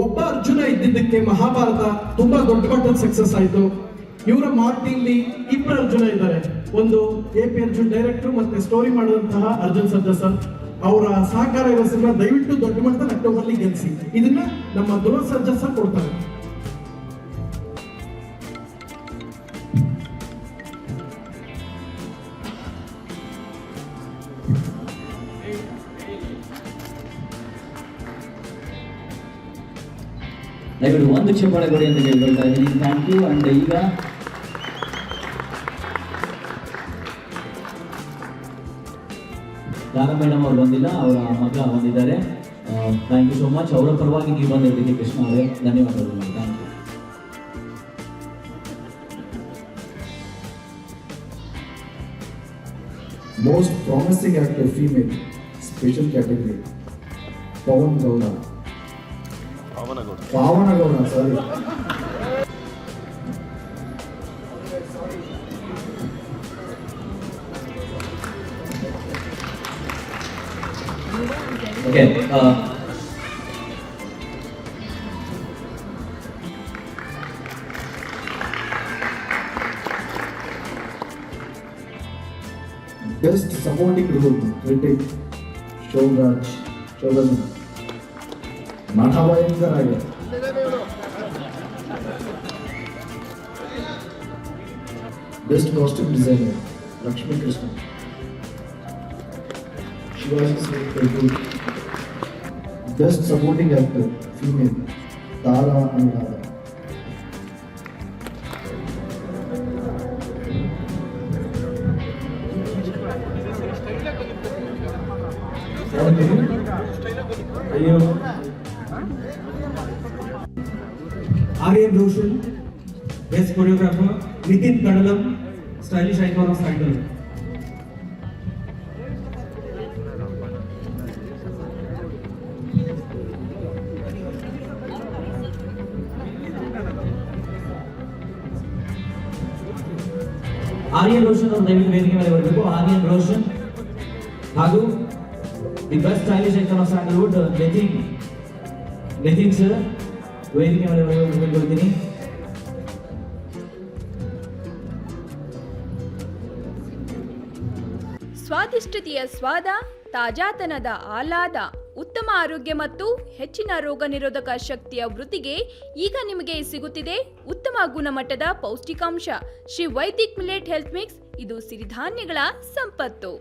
ಒಬ್ಬ ಅರ್ಜುನ ಇದ್ದಿದ್ದಕ್ಕೆ ಮಹಾಭಾರತ ತುಂಬಾ ದೊಡ್ಡ ಮಟ್ಟದ ಸಕ್ಸಸ್ ಆಯ್ತು. ಇವರ ಮಾರ್ಟಿಲಿ ಇಬ್ಬರು ಅರ್ಜುನ ಇದ್ದಾರೆ. ಒಂದು AP ಅರ್ಜುನ್ ಡೈರೆಕ್ಟರ್ ಮತ್ತೆ ಸ್ಟೋರಿ ಮಾಡುವಂತಹ ಅರ್ಜುನ್ ಸರ್ಜಾ ಸರ್. ಅವರ ಸಹಕಾರ ಇರೋ ಸಿನಿಮಾ ದಯವಿಟ್ಟು ದೊಡ್ಡ ಮಟ್ಟದ ಅಕ್ಟೋಬರ್ಲಿ ಗೆಲ್ಲಿಸಿ. ಇದನ್ನ ನಮ್ಮ ಧ್ರುವ ಸರ್ಜಾ ಸರ್ ಕೊಡ್ತಾರೆ. ದಯವಿಟ್ಟು ಒಂದು ಚಪ್ಪಾಳೆ ಕೊಡಿ ಅಂತ ಕೇಳ್ಕೊಳ್ತಾ ಇದ್ದೀನಿ. Thank you. ಅಂಡ್ ಈಗ ದಾನ ಮೇಡಮ್ ಅವ್ರು ಬಂದಿಲ್ಲ, ಅವರ ಮಗ ಬಂದಿದ್ದಾರೆ. Thank you so much. ಅವರ ಪರವಾಗಿ ನೀವು ಬಂದಿರೋದಕ್ಕೆ ಕೃಷ್ಣ ಅವರೇ ಧನ್ಯವಾದಗಳು. Thank you. Most promising actor female, special category, Pavana Gowda, sorry. Okay. Best supporting role, Ritik, Shovraj, Nathavayangaraga. Best costume designer, Lakshmi Krishna. Shivaji Singh. Best supporting actor, female, Tara Anuradha. Aryan Roshan, Best Choreographer, Nitin Kadalam, Stylish Icon of Cycle. Aryan Roshan ಅವರು ದಯವಿಟ್ಟು ವೇದಿಕೆ ಮೇಲೆ ಬರಬೇಕು. ಆರ್ಯನ್ ರೋಷನ್ ಹಾಗೂ the best stylish icon of Sandalwood Nitin sir ವೇದಿಕೆ ಮೇಲೆ ಬರಬೇಕು. ಸ್ವಾದಿಷ್ಟತೆಯ ಸ್ವಾದ, ತಾಜಾತನದ ಆಹ್ಲಾದ, ಉತ್ತಮ ಆರೋಗ್ಯ ಮತ್ತು ಹೆಚ್ಚಿನ ರೋಗ ನಿರೋಧಕ ಶಕ್ತಿಯ ವೃದ್ಧಿಗೆ ಈಗ ನಿಮಗೆ ಸಿಗುತ್ತಿದೆ ಉತ್ತಮ ಗುಣಮಟ್ಟದ ಪೌಷ್ಟಿಕಾಂಶ. Shri Vaidik millet health mix. ಇದು ಸಿರಿಧಾನ್ಯಗಳ ಸಂಪತ್ತು.